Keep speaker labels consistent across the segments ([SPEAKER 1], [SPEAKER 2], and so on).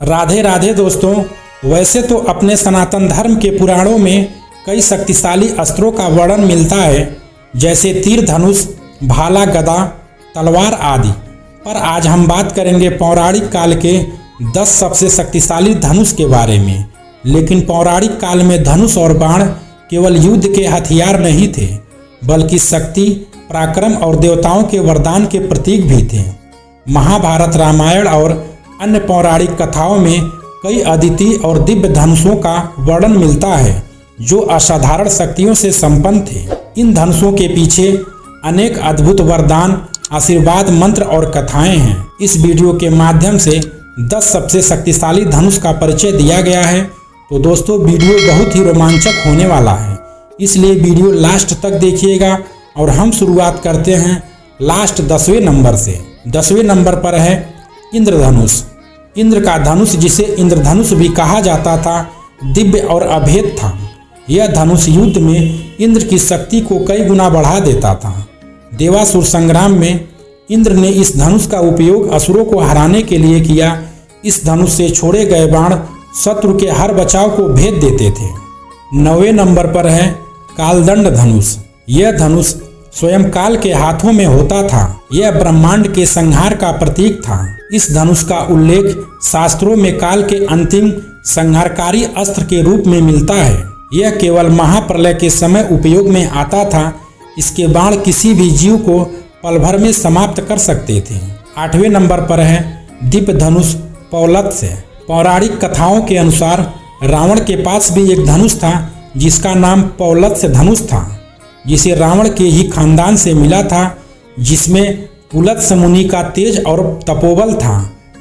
[SPEAKER 1] राधे राधे दोस्तों। वैसे तो अपने सनातन धर्म के पुराणों में कई शक्तिशाली अस्त्रों का वर्णन मिलता है, जैसे तीर धनुष, भाला, गदा, तलवार आदि। पर आज हम बात करेंगे पौराणिक काल के 10 सबसे शक्तिशाली धनुष के बारे में। लेकिन पौराणिक काल में धनुष और बाण केवल युद्ध के हथियार नहीं थे, बल्कि शक्ति, पराक्रम और देवताओं के वरदान के प्रतीक भी थे। महाभारत, रामायण और अन्य पौराणिक कथाओं में कई अद्वितीय और दिव्य धनुषों का वर्णन मिलता है, जो असाधारण शक्तियों से संपन्न थे। इन धनुषों के पीछे अनेक अद्भुत वरदान, आशीर्वाद, मंत्र और कथाएं हैं। इस वीडियो के माध्यम से 10 सबसे शक्तिशाली धनुष का परिचय दिया गया है। तो दोस्तों, वीडियो बहुत ही रोमांचक होने वाला है, इसलिए वीडियो लास्ट तक देखिएगा। और हम शुरुआत करते हैं लास्ट 10वें नंबर से। 10वें नंबर पर है इंद्रधनुष। इंद्र का धनुष, जिसे इंद्रधनुष भी कहा जाता था, दिव्य और अभेद था। यह धनुष युद्ध में इंद्र की शक्ति को कई गुना बढ़ा देता था। देवासुर संग्राम में इंद्र ने इस धनुष का उपयोग असुरों को हराने के लिए किया। इस धनुष से छोड़े गए बाण शत्रु के हर बचाव को भेद देते थे। 9वें नंबर पर है कालदंड धनुष। यह धनुष स्वयं काल के हाथों में होता था। यह ब्रह्मांड के संहार का प्रतीक था। इस धनुष का उल्लेख शास्त्रों में काल के अंतिम संहारकारी अस्त्र के रूप में मिलता है। यह केवल महाप्रलय के समय उपयोग में आता था। इसके बाण किसी भी जीव को पल भर में समाप्त कर सकते थे। 8वें नंबर पर है दिव्य धनुष पौलत्स्य। पौराणिक कथाओं के अनुसार रावण के पास भी एक धनुष था, जिसका नाम पौलत्स्य धनुष था, जिसे रावण के ही खानदान से मिला था, जिसमें पुलत्स्य मुनि का तेज और तपोबल था।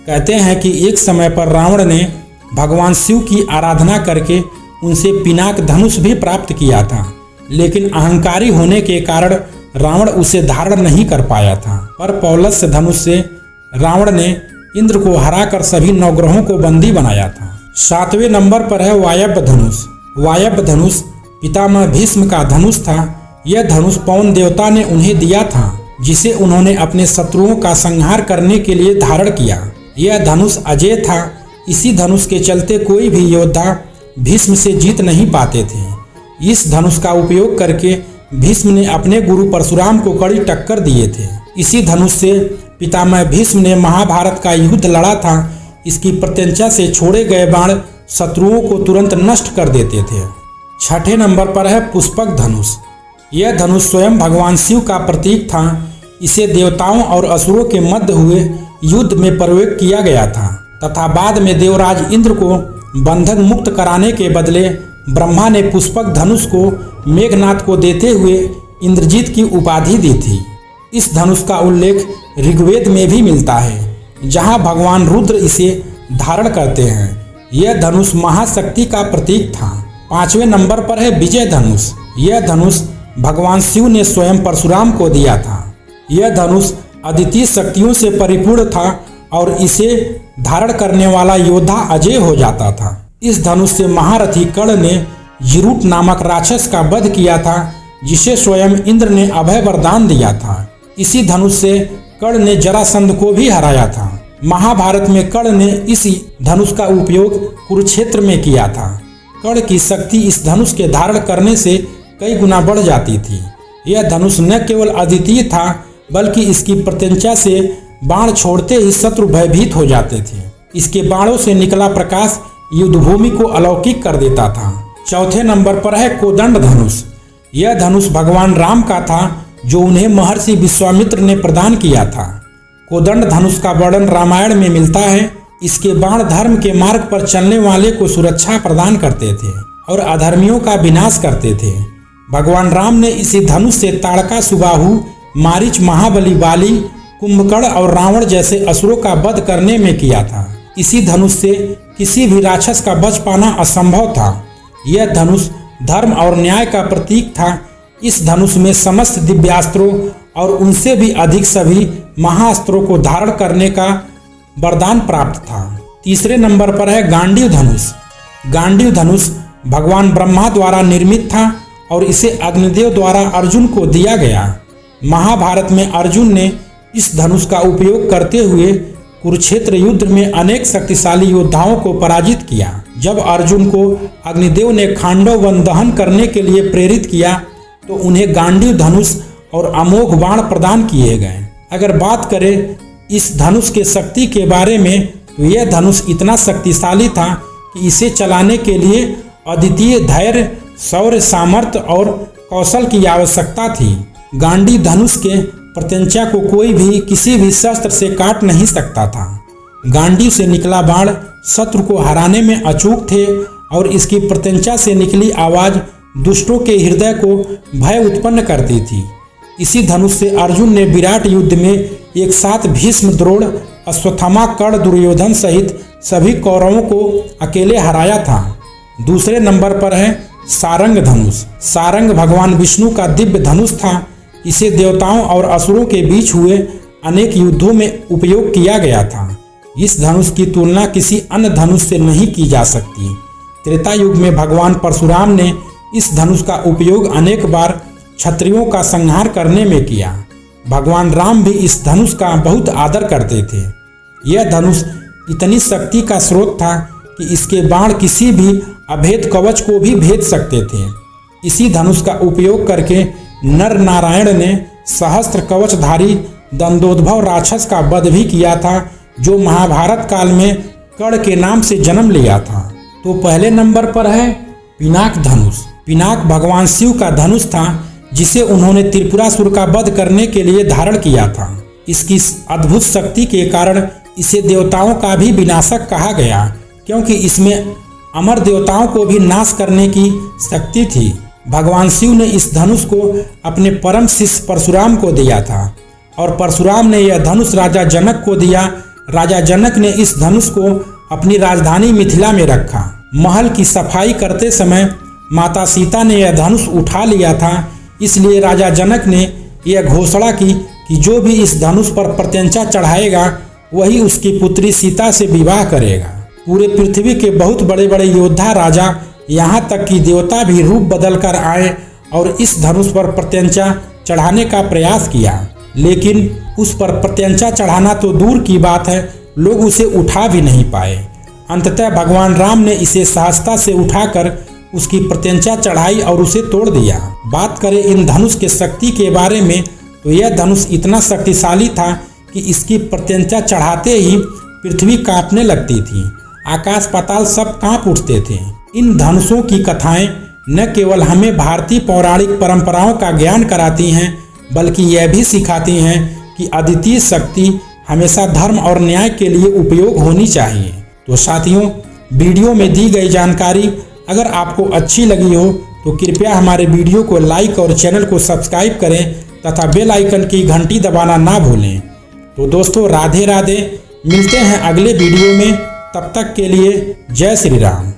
[SPEAKER 1] कहते हैं कि एक समय पर रावण ने भगवान शिव की आराधना करके उनसे पिनाक धनुष भी प्राप्त किया था, लेकिन अहंकारी होने के कारण रावण उसे धारण नहीं कर पाया था। पर पौलत्स्य धनुष से रावण ने इंद्र को हराकर सभी नवग्रहों को बंदी बनाया था। 7वें नंबर पर है वायव्य धनुष। वायव्य धनुष पितामह भीष्म का धनुष था। यह धनुष पवन देवता ने उन्हें दिया था, जिसे उन्होंने अपने शत्रुओं का संहार करने के लिए धारण किया। यह धनुष अजेय था। इसी धनुष के चलते कोई भी योद्धा भीष्म से जीत नहीं पाते थे। इस धनुष का उपयोग करके भीष्म ने अपने गुरु परशुराम को कड़ी टक्कर दिए थे। इसी धनुष से पितामह भीष्म ने महाभारत का युद्ध लड़ा था। इसकी प्रत्यंचा से छोड़े गए बाण शत्रुओं को तुरंत नष्ट कर देते थे। 6ठे नंबर पर है पुष्पक धनुष। यह धनुष स्वयं भगवान शिव का प्रतीक था। इसे देवताओं और असुरों के मध्य हुए युद्ध में प्रयोग किया गया था, तथा बाद में देवराज इंद्र को बंधन मुक्त कराने के बदले ब्रह्मा ने पुष्पक धनुष को मेघनाथ को देते हुए इंद्रजीत की उपाधि दी थी। इस धनुष का उल्लेख ऋग्वेद में भी मिलता है, जहां भगवान रुद्र इसे धारण करते हैं। यह धनुष महाशक्ति का प्रतीक था। 5वें नंबर पर है विजय धनुष। यह धनुष भगवान शिव ने स्वयं परशुराम को दिया था। यह धनुष अद्वितीय शक्तियों से परिपूर्ण था और इसे धारण करने वाला योद्धा अजय हो जाता था। इस धनुष से महारथी कर्ण ने जिरूट नामक राक्षस का वध किया था, जिसे स्वयं इंद्र ने अभय वरदान दिया था। इसी धनुष से कर्ण ने जरासंध को भी हराया था। महाभारत में कर्ण ने इसी धनुष का उपयोग कुरुक्षेत्र में किया था। कर्ण की शक्ति इस धनुष के धारण करने से कई गुना बढ़ जाती थी। यह धनुष न केवल अद्वितीय था, बल्कि इसकी प्रत्यंचा से बाण छोड़ते ही शत्रु भयभीत हो जाते थे। इसके बाणों से निकला प्रकाश युद्धभूमि को अलौकिक कर देता था। 4थे नंबर पर है कोदंड धनुष। यह धनुष भगवान राम का था, जो उन्हें महर्षि विश्वामित्र ने प्रदान किया था। कोदंड धनुष का वर्णन रामायण में मिलता है। इसके बाण धर्म के मार्ग पर चलने वाले को सुरक्षा प्रदान करते थे और अधर्मियों का विनाश करते थे। भगवान राम ने इसी धनुष से ताड़का, सुबाहु, मारीच, महाबली, बाली, कुंभकर्ण और रावण जैसे असुरों का वध करने में किया था। इसी धनुष से किसी भी राक्षस का बच पाना असंभव था। यह धनुष धर्म और न्याय का प्रतीक था। इस धनुष में समस्त दिव्यास्त्रों और उनसे भी अधिक सभी महाअस्त्रों को धारण करने का वरदान प्राप्त था। 3रे नंबर पर है गांडीव धनुष। गांडीव धनुष भगवान ब्रह्मा द्वारा निर्मित था और इसे अग्निदेव द्वारा अर्जुन को दिया गया। महाभारत में अर्जुन ने इस धनुष का उपयोग करते हुए कुरुक्षेत्र युद्ध में अनेक शक्तिशाली योद्धाओं को पराजित किया। जब अर्जुन को अग्निदेव ने खांडव वन दहन करने के लिए प्रेरित किया तो उन्हें गांडीव धनुष और अमोघ बाण प्रदान किए गए। अगर बात करें इस धनुष के शक्ति के बारे में तो यह धनुष इतना शक्तिशाली था कि इसे चलाने के लिए अद्वितीय धैर्य, शौर्य, सामर्थ्य और कौशल की आवश्यकता थी। गांडीव धनुष के प्रत्यंचा को कोई भी किसी भी शस्त्र से काट नहीं सकता था। गांडीव से निकला बाण शत्रु को हराने में अचूक थे और इसकी प्रत्यंचा से निकली आवाज दुष्टों के हृदय को भय उत्पन्न करती थी। इसी धनुष से अर्जुन ने विराट युद्ध में एक साथ भीष्म, द्रोण, अश्वत्थामा, कर्ण, दुर्योधन सहित सभी कौरवों को अकेले हराया था। दूसरे नंबर पर है सारंग धनुष। सारंग भगवान विष्णु का दिव्य धनुष था। इसे देवताओं और असुरों के बीच हुए अनेक युद्धों में उपयोग किया गया था। इस धनुष की तुलना किसी अन्य धनुष से नहीं की जा सकती। त्रेता युग में भगवान परशुराम ने इस धनुष का उपयोग अनेक बार क्षत्रियों का संहार करने में किया। भगवान राम भी इस धनुष का बहुत आदर करते थे। यह धनुष इतनी शक्ति का स्रोत था कि इसके बाण किसी भी अभेद कवच को भी भेद सकते थे। इसी धनुष का उपयोग करके नर नारायण ने सहस्त्र कवचधारी दंडोद्भव राक्षस का वध भी किया था, जो महाभारत काल में कर्ण के नाम से जन्म लिया था। तो पहले नंबर पर है पिनाक धनुष। पिनाक भगवान शिव का धनुष था, जिसे उन्होंने त्रिपुरासुर का वध करने के लिए धारण किया था। इसकी अद्भुत शक्ति के कारण इसे देवताओं का भी विनाशक कहा गया, क्योंकि इसमें अमर देवताओं को भी नाश करने की शक्ति थी। भगवान शिव ने इस धनुष को अपने परम शिष्य परशुराम को दिया था और परशुराम ने यह धनुष राजा जनक को दिया। राजा जनक ने इस धनुष को अपनी राजधानी मिथिला में रखा। महल की सफाई करते समय माता सीता ने यह धनुष उठा लिया था, इसलिए राजा जनक ने यह घोषणा की कि जो भी इस धनुष पर प्रत्यंचा चढ़ाएगा वही उसकी पुत्री सीता से विवाह करेगा। पूरे पृथ्वी के बहुत बड़े बड़े योद्धा, राजा, यहाँ तक कि देवता भी रूप बदल कर आए और इस धनुष पर प्रत्यंचा चढ़ाने का प्रयास किया, लेकिन उस पर प्रत्यंचा चढ़ाना तो दूर की बात है, लोग उसे उठा भी नहीं पाए। अंततः भगवान राम ने इसे सहजता से उठाकर उसकी प्रत्यंचा चढ़ाई और उसे तोड़ दिया। बात करें इन धनुष के शक्ति के बारे में तो यह धनुष इतना शक्तिशाली था कि इसकी प्रत्यंचा चढ़ाते ही पृथ्वी कांपने लगती थी, आकाश पाताल सब कांप उठते थे। इन धनुषों की कथाएं न केवल हमें भारतीय पौराणिक परंपराओं का ज्ञान कराती हैं, बल्कि यह भी सिखाती हैं कि अद्वितीय शक्ति हमेशा धर्म और न्याय के लिए उपयोग होनी चाहिए। तो साथियों, वीडियो में दी गई जानकारी अगर आपको अच्छी लगी हो तो कृपया हमारे वीडियो को लाइक और चैनल को सब्सक्राइब करें तथा बेल आइकन की घंटी दबाना ना भूलें। तो दोस्तों, राधे राधे। मिलते हैं अगले वीडियो में, तब तक के लिए जय श्री राम।